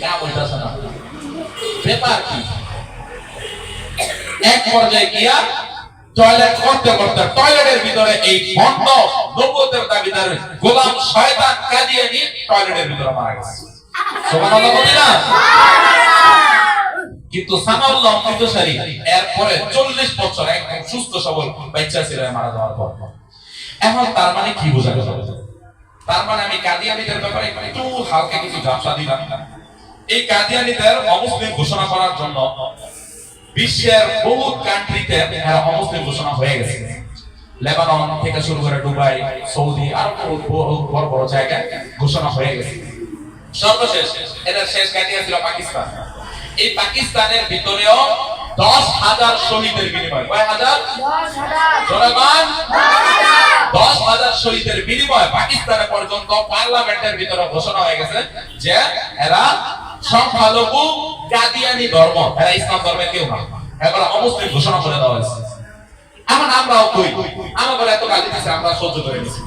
কাম হইতাছে না। ব্যাপার কি? এক পর্যায়ে গিয়া টয়লেট করতে করতে টয়লেটের ভিতরে এই ভণ্ড নবুয়তের দাবিদার গোলাম শয়তান কাদিয়ানী টয়লেটের ভিতরে মারা গেছে। সুবহানাল্লাহ বলি না? কিন্তু সানাউল্লাহ অমৃতসারী এরপরে 40 বছর একদম সুস্থ সবল বাচ্চা ছিল মারা যাওয়ার পর। এখন তার মানে কি বোঝা গেল? তার মানে আমি কাদিয়ানীদের ব্যাপারে একটু হালকা কিছু ঝাপসা দিলাম। এই কাদিয়ানীদের অমুসলিম ঘোষণা করার জন্য বিশ্বের বহু কান্ট্রিতে অমুসলিম ঘোষণা হয়ে গেছে। লেবানন থেকে শুরু করে দুবাই, সৌদি আরো বড় বড় জায়গায় ঘোষণা হয়ে গেছে। সর্বশেষ এদের শেষ কাটিয়া ছিল পাকিস্তান। এই পাকিস্তানের ভিতরেও 10,000 শহীদের বিনিময়, কয় হাজার? 10,000 শহীদের বিনিময় পাকিস্তানে পর্যন্ত পার্লামেন্টের ভিতরে ঘোষণা হয়ে গেছে যে এরা সংখ্যালঘু কাদিয়ানী ধর্ম, এরা ইসলাম ধর্মের কেউ না, এবার অমুসলিম ঘোষণা করে দেওয়া হয়েছে। এখন আমরাও কই আমাদের এত গালি দিচ্ছে, আমরা সহ্য করে নিছি।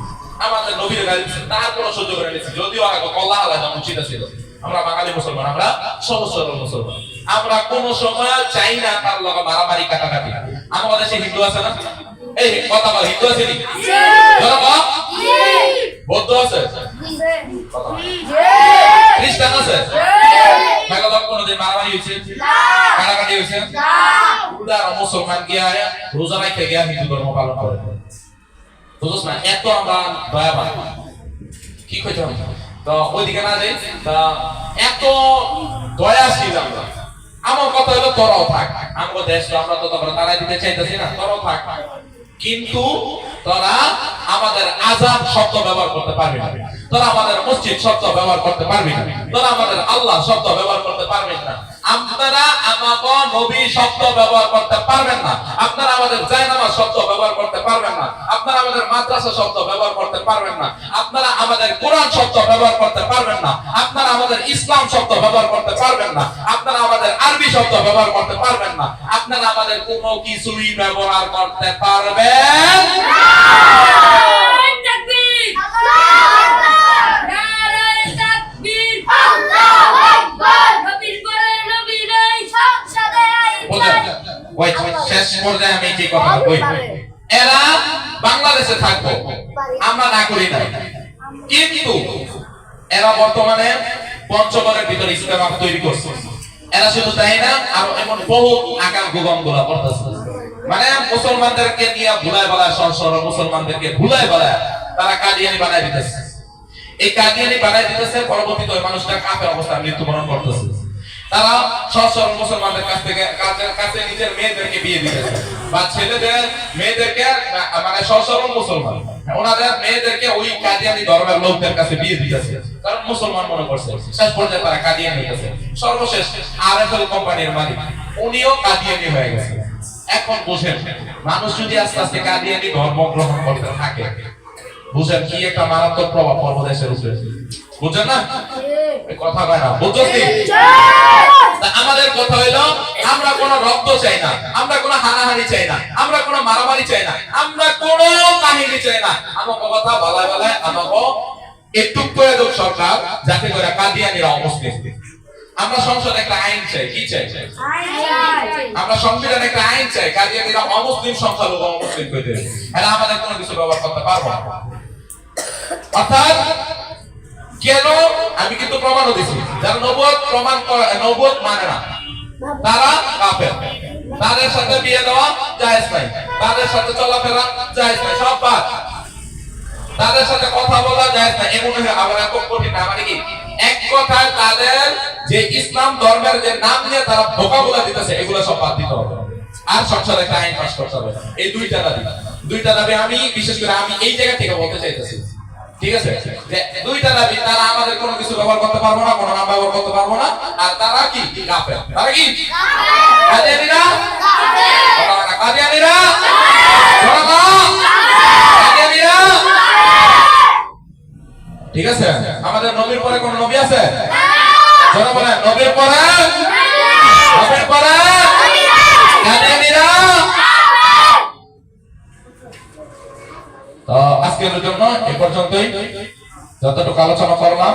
আমাদের নবীর গালি দিচ্ছে, তারপরও সহ্য করে নিছি। যদিও আগে কল্লা আলাদা উচিত ছিল। আমরা বাঙালি মুসলমান, আমরা সহজ সরল মুসলমান। আমরা কোন সময় চাই না তার লগে মারামারি কাটাকাটি। আমাদের দেশে হিন্দু আছে না? এই কথা বল, হিন্দু আছে নি? বৌদ্ধ আছে? খ্রিস্টান আছে? কোনদিন মারামারি হয়েছে? কাটাকাটি হয়েছে? মুসলমান গিয়া রোজা রাখতে গিয়া হিন্দু ধর্ম পালন করে। বুঝছ না? এত আমরা দয়াবান কি কইতে হবে? তো ওইদিকে না যাই, তা এত দয়াশীল আমরা। আমার কথা হলো তোরাও থাক, আমাদের দেশ তো আমরা তো তখন তারাই দিতে চাইতেছি না, তোরাও থাক। কিন্তু তোরা আমাদের আযান শব্দ ব্যবহার করতে পারবি না, তোরা আমাদের মসজিদ শব্দ ব্যবহার করতে পারবি না, তোরা আমাদের আল্লাহ শব্দ ব্যবহার করতে পারবেন না, আপনারা আমাকে নবী শব্দ ব্যবহার করতে পারবেন না, আপনারা আমাদের জায়নামাজ শব্দ ব্যবহার করতে পারবেন না, আপনারা আমাদের মাদ্রাসা শব্দ ব্যবহার করতে পারবেন না, আপনারা আমাদের কোরআন শব্দ ব্যবহার করতে পারবেন না, আপনারা আমাদের ইসলাম শব্দ ব্যবহার করতে পারবেন না, আপনারা আমাদের আরবি শব্দ ব্যবহার করতে পারবেন না, আপনারা আমাদের কোনো কিছুই ব্যবহার করতে পারবেন না। শেষ পর্যায়ে আমি যে কথা বলি, এরা বাংলাদেশে থাকবো, আমরা না করি না, কিন্তু এরা বর্তমানে পঞ্চগড়ের ভিতরে ইস্তেমা তৈরি করছে। এরা শুধু তাই না, আর এমন বহু আকাম গুগম গুলা করতেছে, মানে মুসলমানদেরকে নিয়ে ভুলায় বেলায়, সরসর মুসলমানদেরকে ভুলায় বেলায় তারা কাদিয়ানি বানায় দিতেছে। এই কাদিয়ানি বানায় দিতেছে, পরবর্তীতে ওই মানুষটা কাফের অবস্থায় মৃত্যুবরণ করতেছে। তারা সরসর মুসলমানদের কাছে নিজের মেয়েদেরকে বিয়ে দিতেছে, বা ছেলেদের মেয়েদেরকে, মানে সরসর মুসলমান ওনাদের মেয়েদেরকে ওই কাদিয়ানি ধর্মের লোকদের কাছে বিয়ে দিতেছে, কারণ মুসলমান মনে করছে। শেষ পর্যায়ে তারা কাদিয়ানি হয়েছে। সর্বশেষ আরএফএল কোম্পানির মালিক উনিও কাদিয়ানি হয়ে গেছে। এখন বুঝেন, মানুষ যদি আস্তে আস্তে কাদিয়ানি ধর্ম গ্রহণ করতে থাকে, বুঝেন কি একটা মারাত্মক প্রভাব পড়বে দেশের উপরে। বুঝেন না? কথা কয় না, বুঝছেন? আমাদের কথা হইলো, আমরা কোনো রক্ত চাই না, আমরা কোনো হানাহানি চাই না, আমরা কোনো মারামারি চাই না, আমরা কোনো কাহিনী চাই না। আমাকে কথা বলায় বলায় আমাকে একটু প্রয়োগ সরকার, যাতে করে কাদিয়ানিরা অমুসলিম। আমরা সংসদে একটা আইন চাই, কি চাই? আমরা সংবিধানে একটা আইন চাই, কাদিয়ানিরা অমুসলিম সংখ্যালঘু অমুসলিম করে দেবে, এরা আমাদের কোনো কিছু ব্যবহার করতে পারবো না। অর্থাৎ কেন? আমি কিন্তু প্রমাণও দিচ্ছি, যারা নবুয়ত প্রমাণ করে, নবুয়ত মানে না, তারা কাফের। তাদের সাথে বিয়ে দেওয়া জায়েজ নাই, তাদের সাথে চলাফেরা জায়েজ নাই, সব বাদ। তাদের সাথে কথা বলা জায়েজ নাই। এমন আবার এত কঠিন না, মানে কি এক কথায় তাদের যে ইসলাম ধর্মের যে নাম নিয়ে তারা ধোঁকাগুলা দিতেছে, এগুলো সব বাদ দিতে হবে। আর সংসদে একটা আইন পাস করতে হবে। এই দুইটা দাবি আমি বিশেষ করে আমি এই জায়গা থেকে বলতে চাইতেছি, ঠিক আছে? যে দুইটা দাবি, তারা আমাদের কোনো কিছু ব্যবহার করতে পারবো না, কোনো নাম ব্যবহার করতে পারবো না, আর তারা কি কাফের। তারা কি কাদিয়ানীরা? কাদিয়ানীরা ঠিক আছে? আমাদের নবীর পরে কোন নবী আছে? যারা বলে নবীর পরে কাদিয়ানীরা। তো আজকের জন্য এ পর্যন্তই, যতটুকু আলোচনা করলাম।